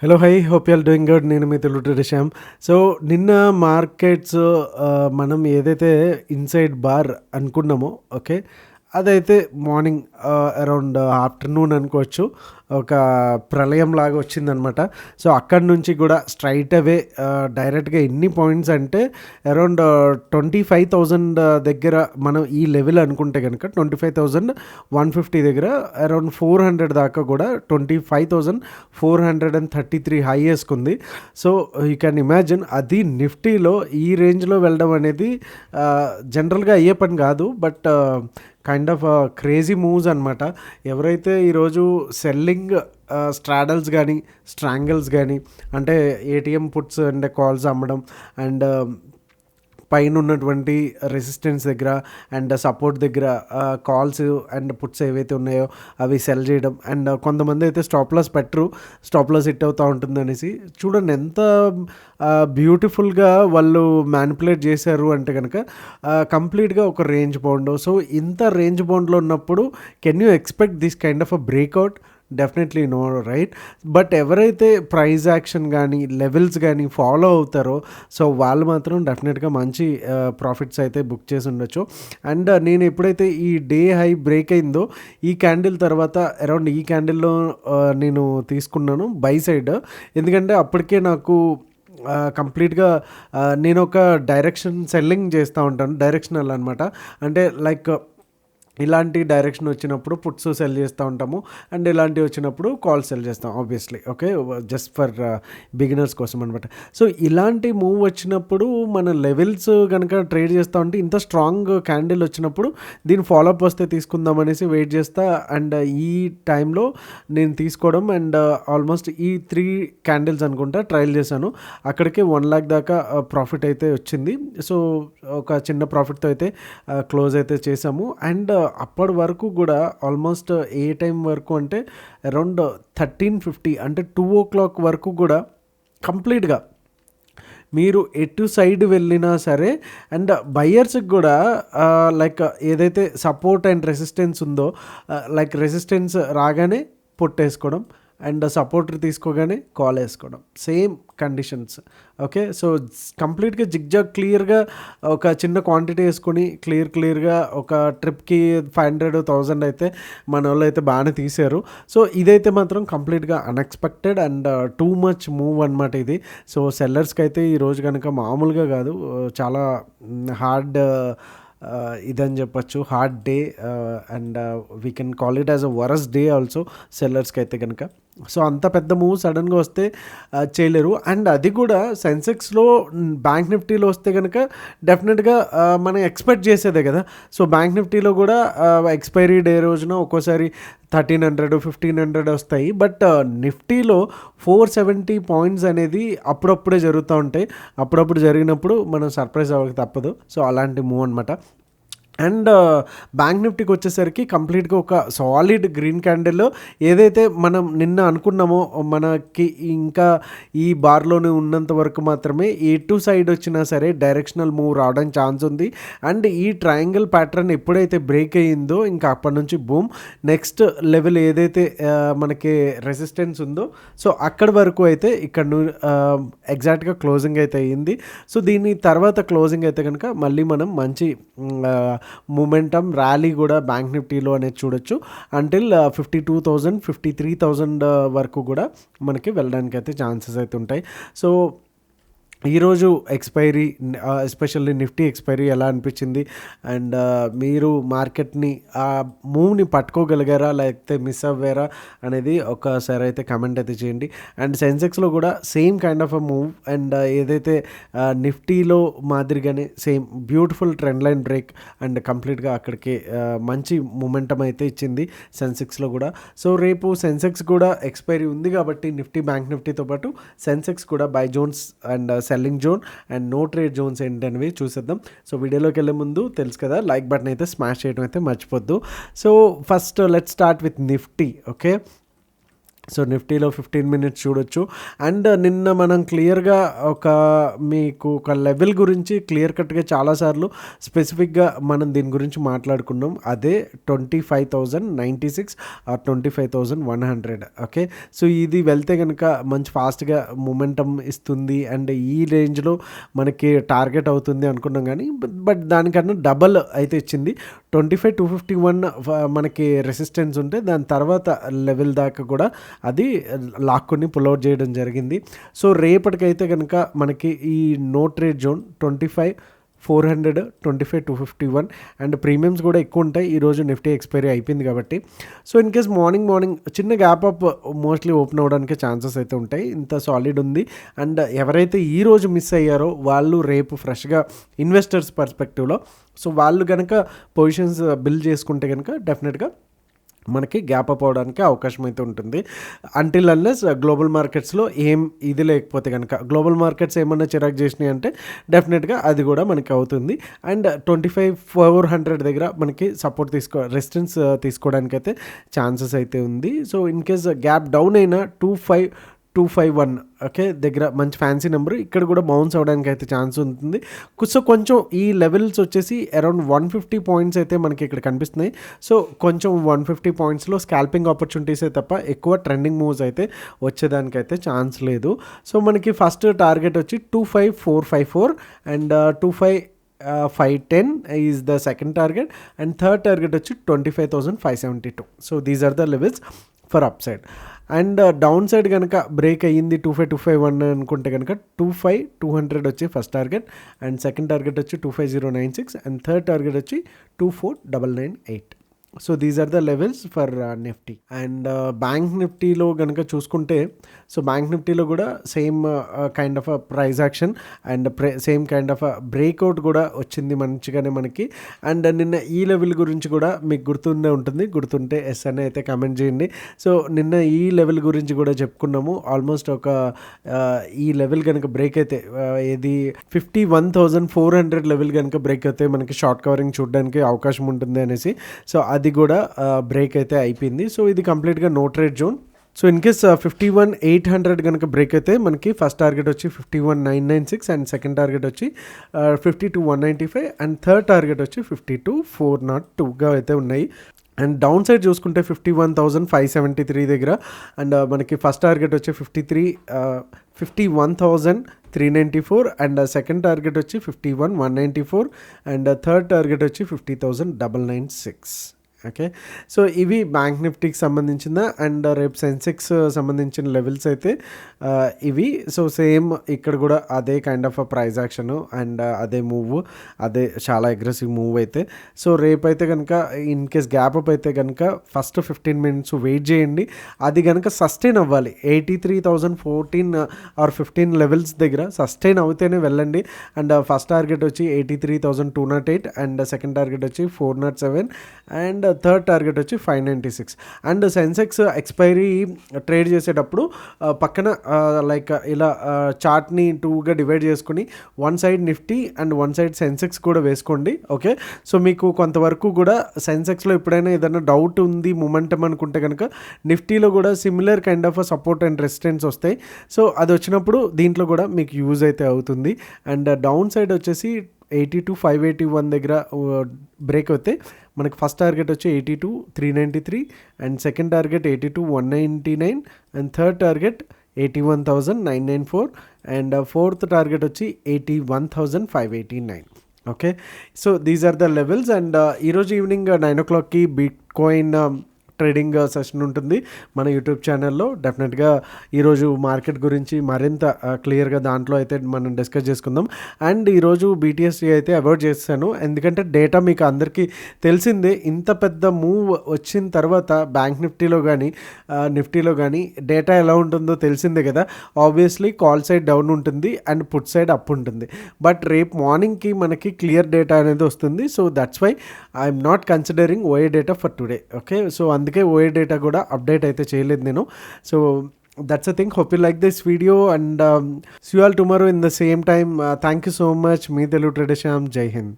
Hello! High. Hope you all doing good. నేను మీ Telugu Shyam. So, నిన్న markets మనం ఏదైతే ఇన్‌సైడ్ బార్ అనుకున్నామో ఓకే. అదైతే మార్నింగ్ అరౌండ్ ఆఫ్టర్‌నూన్ అనుకోవచ్చు. ఒక ప్రళయంలాగా వచ్చిందనమాట. సో, అక్కడి నుంచి కూడా స్ట్రెయిట్ అవే డైరెక్ట్‌గా ఎన్ని పాయింట్స్ అంటే అరౌండ్ 25,000 దగ్గర మనం ఈ లెవెల్ అనుకుంటే గనక 25,150 దగ్గర అరౌండ్ 400 దాకా కూడా 25,433 హై యేసుకుంది. సో, యూ కెన్ ఇమాజిన్ అది నిఫ్టీలో ఈ రేంజ్‌లో వెళ్ళడం అనేది జనరల్‌గా అయ్యే పని కాదు. But kind of crazy moves అనమాట. ఎవరైతే ఈరోజు సెల్లింగ్ స్ట్రాడల్స్ కానీ స్ట్రాంగిల్స్ కానీ అంటే ఏటీఎం పుట్స్ అండ్ కాల్స్ అమ్మడం అండ్ పైన ఉన్నటువంటి రెసిస్టెన్స్ దగ్గర అండ్ సపోర్ట్ దగ్గర కాల్స్ అండ్ పుట్స్ ఏవైతే ఉన్నాయో అవి సెల్ చేయడం అండ్ కొంతమంది అయితే స్టాప్ లాస్ పెట్టరు, స్టాప్ లాస్ హిట్ అవుతూ ఉంటుంది అనేసి. చూడండి ఎంత బ్యూటిఫుల్గా వాళ్ళు మ్యానిపులేట్ చేశారు అంటే కనుక కంప్లీట్గా ఒక రేంజ్ బౌండ్. సో ఇంత రేంజ్ బౌండ్లో ఉన్నప్పుడు can you expect this kind of a breakout? Definitely no, right? But ఎవరైతే ప్రైజ్ యాక్షన్ కానీ లెవెల్స్ కానీ ఫాలో అవుతారో సో వాళ్ళు మాత్రం డెఫినెట్గా మంచి ప్రాఫిట్స్ అయితే బుక్ చేసి ఉండొచ్చు. అండ్ నేను ఎప్పుడైతే ఈ డే హై బ్రేక్ అయిందో ఈ క్యాండిల్ తర్వాత అరౌండ్ ఈ క్యాండిల్లో నేను తీసుకున్నాను బై సైడ్. ఎందుకంటే అప్పటికే నాకు కంప్లీట్గా నేను ఒక డైరెక్షన్ సెల్లింగ్ చేస్తూ ఉంటాను, డైరెక్షనల్ అనమాట. అంటే లైక్ ఇలాంటి డైరెక్షన్ వచ్చినప్పుడు పుట్స్ సెల్ చేస్తూ ఉంటాము అండ్ ఇలాంటివి వచ్చినప్పుడు కాల్ సెల్ చేస్తాం obviously. Okay, just for beginners కోసం అనమాట. సో ఇలాంటి మూవ్ వచ్చినప్పుడు మన లెవెల్స్ కనుక ట్రేడ్ చేస్తూ ఉంటే ఇంత స్ట్రాంగ్ క్యాండిల్ వచ్చినప్పుడు దీని ఫాలోఅప్ వస్తే తీసుకుందాం అనేసి వెయిట్ చేస్తా. అండ్ ఈ టైంలో నేను తీసుకోవడం అండ్ ఆల్మోస్ట్ ఈ 3 క్యాండిల్స్ అనుకుంటా ట్రయల్ చేశాను. అక్కడికి 1 lakh దాకా ప్రాఫిట్ అయితే వచ్చింది. సో ఒక చిన్న ప్రాఫిట్తో అయితే క్లోజ్ అయితే చేసాము. అండ్ అప్పటి వరకు కూడా ఆల్మోస్ట్ ఏ టైం వరకు అంటే అరౌండ్ 13:50 అంటే 2 o'clock వరకు కూడా కంప్లీట్గా మీరు ఎటు సైడ్ వెళ్ళినా సరే అండ్ బయ్యర్స్కి కూడా లైక్ ఏదైతే సపోర్ట్ అండ్ రెసిస్టెన్స్ ఉందో లైక్ రెసిస్టెన్స్ రాగానే పొట్టేసుకోవడం అండ్ సపోర్ట్ తీసుకోగానే కాల్ వేసుకోవడం, సేమ్ కండిషన్స్. ఓకే, సో కంప్లీట్గా జిగ్జాగ్ క్లియర్గా ఒక చిన్న క్వాంటిటీ వేసుకొని క్లియర్గా ఒక ట్రిప్కి 500,000 అయితే మన వాళ్ళు అయితే బాగానే తీశారు. సో ఇదైతే మాత్రం కంప్లీట్గా unexpected and too much move అనమాట ఇది. సో సెల్లర్స్కి అయితే ఈరోజు కనుక మామూలుగా కాదు, చాలా హార్డ్ ఇదని చెప్పచ్చు, hard day and we can call it as a worst day also సెల్లర్స్కి అయితే కనుక. సో అంత పెద్ద మూవ్ సడన్గా వస్తే చేయలేరు. అండ్ అది కూడా సెన్సెక్స్లో బ్యాంక్ నిఫ్టీలో వస్తే కనుక డెఫినెట్గా మనం ఎక్స్పెక్ట్ చేసేదే కదా. సో బ్యాంక్ నిఫ్టీలో కూడా ఎక్స్పైరీ డే రోజున ఒక్కోసారి 1,300 1,500 వస్తాయి. బట్ నిఫ్టీలో 470 పాయింట్స్ అనేది అప్పుడప్పుడే జరుగుతూ ఉంటాయి. అప్పుడప్పుడు జరిగినప్పుడు మనం సర్ప్రైజ్ అవ్వక తప్పదు. సో అలాంటి మూవ్ అనమాట. అండ్ బ్యాంక్ నిఫ్టీకి వచ్చేసరికి కంప్లీట్గా ఒక సాలిడ్ గ్రీన్ క్యాండిల్ ఏదైతే మనం నిన్న అనుకున్నామో మనకి ఇంకా ఈ బార్లోనే ఉన్నంత వరకు మాత్రమే ఎటు సైడ్ వచ్చినా సరే డైరెక్షనల్ మూవ్ రావడానికి ఛాన్స్ ఉంది. అండ్ ఈ ట్రయాంగిల్ ప్యాటర్న్ ఎప్పుడైతే బ్రేక్ అయ్యిందో ఇంకా అప్పటి నుంచి బూమ్, నెక్స్ట్ లెవెల్ ఏదైతే మనకి రెసిస్టెన్స్ ఉందో సో అక్కడి వరకు అయితే ఇక్కడ ఎగ్జాక్ట్గా క్లోజింగ్ అయితే అయ్యింది. సో దీని తర్వాత క్లోజింగ్ అయితే కనుక మళ్ళీ మనం మంచి మూమెంటం ర్యాలీ కూడా బ్యాంక్ నిఫ్టీలో అనేది చూడొచ్చు. అంటిల్ 52,000 53,000 వరకు కూడా మనకి వెళ్ళడానికి అయితే ఛాన్సెస్ అయితే ఉంటాయి. సో ఈరోజు ఎక్స్పైరీ ఎస్పెషల్లీ నిఫ్టీ ఎక్స్పైరీ ఎలా అనిపించింది అండ్ మీరు మార్కెట్ని ఆ మూవ్ని పట్టుకోగలిగారా లేకపోతే మిస్ అవ్వారా అనేది ఒకసారి అయితే కమెంట్ అయితే చేయండి. అండ్ సెన్సెక్స్లో కూడా same kind of a move and ఏదైతే నిఫ్టీలో మాదిరిగానే same beautiful trend line break and కంప్లీట్గా అక్కడికి మంచి మూమెంటం అయితే ఇచ్చింది సెన్సెక్స్లో కూడా. సో రేపు సెన్సెక్స్ కూడా ఎక్స్పైరీ ఉంది కాబట్టి నిఫ్టీ బ్యాంక్ నిఫ్టీతో పాటు సెన్సెక్స్ కూడా buy zones and selling zone and no trade zones ఏంటనేవి చూసేద్దాం. సో వీడియోలోకి వెళ్ళే ముందు తెలుసు కదా, లైక్ బటన్ అయితే స్మాష్ చేయడం అయితే మర్చిపోద్దు. So first let's start with Nifty. Okay, so నిఫ్టీలో 15 మినిట్స్ చూడొచ్చు. అండ్ నిన్న మనం క్లియర్గా మీకు ఒక లెవెల్ గురించి క్లియర్ కట్గా చాలాసార్లు స్పెసిఫిక్గా మనం దీని గురించి మాట్లాడుకున్నాం. అదే 25,096 ఆర్ 25,100. ఓకే, సో ఇది వెళ్తే కనుక మంచి ఫాస్ట్గా మొమెంటమ్ ఇస్తుంది అండ్ ఈ రేంజ్లో మనకి టార్గెట్ అవుతుంది అనుకున్నాం, కానీ బట్ దానికన్నా డబల్ అయితే ఇచ్చింది. 25,251 మనకి రెసిస్టెన్స్ ఉంటే దాని తర్వాత లెవెల్ దాకా కూడా అది లాక్కుని పుల్అవుట్ చేయడం జరిగింది. సో రేపటికైతే కనుక మనకి ఈ no trade zone 25,400, 25,251 and premiums కూడా ఎక్కువ ఉంటాయి. ఈరోజు నిఫ్టీ ఎక్స్పైరీ అయిపోయింది కాబట్టి. సో ఇన్ కేస్ మార్నింగ్ చిన్న గ్యాప్ అప్ మోస్ట్లీ ఓపెన్ అవ్వడానికి ఛాన్సెస్ అయితే ఉంటాయి. ఇంత సాలిడ్ ఉంది. అండ్ ఎవరైతే ఈరోజు మిస్ అయ్యారో వాళ్ళు రేపు ఫ్రెష్గా ఇన్వెస్టర్స్ పర్స్పెక్టివ్లో సో వాళ్ళు కనుక పొజిషన్స్ బిల్డ్ చేసుకుంటే కనుక డెఫినెట్గా మనకి గ్యాప్ అప్ అవడానికి అవకాశం అయితే ఉంటుంది. అంటిల్ అన్లెస్ గ్లోబల్ మార్కెట్స్లో ఏం ఇది లేకపోతే కనుక, గ్లోబల్ మార్కెట్స్ ఏమన్నా చిరాకు చేసినాయి అంటే డెఫినెట్గా అది కూడా మనకి అవుతుంది. అండ్ 25,400 దగ్గర మనకి సపోర్ట్ రెసిస్టెన్స్ తీసుకోవడానికి అయితే ఛాన్సెస్ అయితే ఉంది. So in case gap down అయినా 25,251 ఓకే దగ్గర మంచి ఫ్యాన్సీ నెంబర్, ఇక్కడ కూడా బౌన్స్ అవ్వడానికి అయితే ఛాన్స్ ఉంటుంది. సో కొంచెం ఈ లెవెల్స్ వచ్చేసి అరౌండ్ 150 పాయింట్స్ అయితే మనకి ఇక్కడ కనిపిస్తున్నాయి. సో కొంచెం 150 పాయింట్స్లో స్కాల్పింగ్ ఆపర్చునిటీసే తప్ప ఎక్కువ ట్రెండింగ్ మూవ్స్ అయితే వచ్చేదానికైతే ఛాన్స్ లేదు. సో మనకి ఫస్ట్ టార్గెట్ వచ్చి 25,454 and 25,510 is the second target and third target వచ్చి 25,572. So these are the levels for up side. And down side కనుక బ్రేక్ అయ్యింది 25,251 అనుకుంటే కనుక 25,200 వచ్చి first target and second target వచ్చి 25,096 అండ్ థర్డ్ టార్గెట్ వచ్చి 24,998. So these are the levels for Nifty. And bank నిఫ్టీలో కనుక చూసుకుంటే సో బ్యాంక్ నిఫ్టీలో కూడా same kind of price action and same kind of breakout కూడా వచ్చింది మంచిగానే మనకి. అండ్ నిన్న ఈ లెవెల్ గురించి కూడా మీకు గుర్తుంటే ఎస్ అని అయితే కమెంట్ చేయండి. సో నిన్న ఈ లెవెల్ గురించి కూడా చెప్పుకున్నాము. ఆల్మోస్ట్ ఈ లెవెల్ కనుక బ్రేక్ అయితే ఏది 51,400 లెవెల్ కనుక బ్రేక్ అయితే మనకి షార్ట్ కవరింగ్ చూడడానికి అవకాశం ఉంటుంది అనేసి. సో అది కూడా బ్రేక్ అయితే అయిపోయింది. సో ఇది కంప్లీట్గా no trade zone. So in case 51,800 కనుక బ్రేక్ అయితే మనకి ఫస్ట్ టార్గెట్ వచ్చి 51,996 అండ్ సెకండ్ టార్గెట్ వచ్చి 52,195 అండ్ థర్డ్ టార్గెట్ వచ్చి 52,402గా అయితే ఉన్నాయి. అండ్ డౌన్ సైడ్ చూసుకుంటే 51,573 దగ్గర అండ్ మనకి ఫస్ట్ టార్గెట్ వచ్చి 51,394 అండ్ సెకండ్ టార్గెట్ వచ్చి 51,194 అండ్ థర్డ్ టార్గెట్ వచ్చి 50,996. ఓకే, సో ఇవి బ్యాంక్ నిఫ్టీకి సంబంధించిన అండ్ రేపు సెన్సెక్స్ సంబంధించిన లెవెల్స్ అయితే ఇవి. సో సేమ్ ఇక్కడ కూడా అదే kind of price action and అదే మూవ్, అదే చాలా అగ్రెసివ్ మూవ్ అయితే. సో రేపు అయితే కనుక ఇన్ కేస్ గ్యాప్ అప్ అయితే కనుక ఫస్ట్ 15 మినిట్స్ వెయిట్ చేయండి. అది కనుక సస్టైన్ అవ్వాలి 83,014 ఆర్ 15 లెవెల్స్ దగ్గర సస్టైన్ అవుతేనే వెళ్ళండి. అండ్ ఫస్ట్ టార్గెట్ వచ్చి 83,208 అండ్ సెకండ్ టార్గెట్ వచ్చి 407 అండ్ థర్డ్ టార్గెట్ వచ్చి 596. అండ్ సెన్సెక్స్ ఎక్స్పైరీ ట్రేడ్ చేసేటప్పుడు పక్కన లైక్ ఇలా చార్ట్ని 2గా డివైడ్ చేసుకుని one side Nifty and one side Sensex కూడా వేసుకోండి. ఓకే, సో మీకు కొంతవరకు కూడా సెన్సెక్స్లో ఎప్పుడైనా ఏదైనా డౌట్ ఉంది మొమెంటం అనుకుంటే కనుక నిఫ్టీలో కూడా similar kind of support and resistance వస్తాయి. సో అది వచ్చినప్పుడు దీంట్లో కూడా మీకు యూజ్ అయితే అవుతుంది. అండ్ డౌన్ సైడ్ వచ్చేసి 82,581 దగ్గర బ్రేక్ అవుతే మనకి ఫస్ట్ టార్గెట్ వచ్చి 82,393 and second target 82,199 and third target 81,994 and fourth target వచ్చి 81,589. Okay, so these are the levels. And ఈరోజు ఈవినింగ్ 9 o'clockకి బిట్ కాయిన్ ట్రేడింగ్ సెషన్ ఉంటుంది మన యూట్యూబ్ ఛానల్లో. డెఫినెట్గా ఈరోజు మార్కెట్ గురించి మరింత క్లియర్గా దాంట్లో అయితే మనం డిస్కస్ చేసుకుందాం. అండ్ ఈరోజు BTST అయితే అవాయిడ్ చేస్తాను, ఎందుకంటే డేటా మీకు అందరికీ తెలిసిందే. ఇంత పెద్ద మూవ్ వచ్చిన తర్వాత బ్యాంక్ నిఫ్టీలో కానీ నిఫ్టీలో కానీ డేటా ఎలా ఉంటుందో తెలిసిందే కదా. ఆబ్వియస్లీ కాల్ సైడ్ డౌన్ ఉంటుంది అండ్ పుట్ సైడ్ అప్ ఉంటుంది. బట్ రేపు మార్నింగ్కి మనకి క్లియర్ డేటా అనేది వస్తుంది. So that's why I'm not considering OA data for today. Okay, so అందుకే OA డేటా కూడా అప్డేట్ అయితే చేయలేదు నేను. So that's a thing. Hope you like this video and see you all tomorrow in the same time. Thank you so much. Me Telugu Trader Shyam. Jai Hind.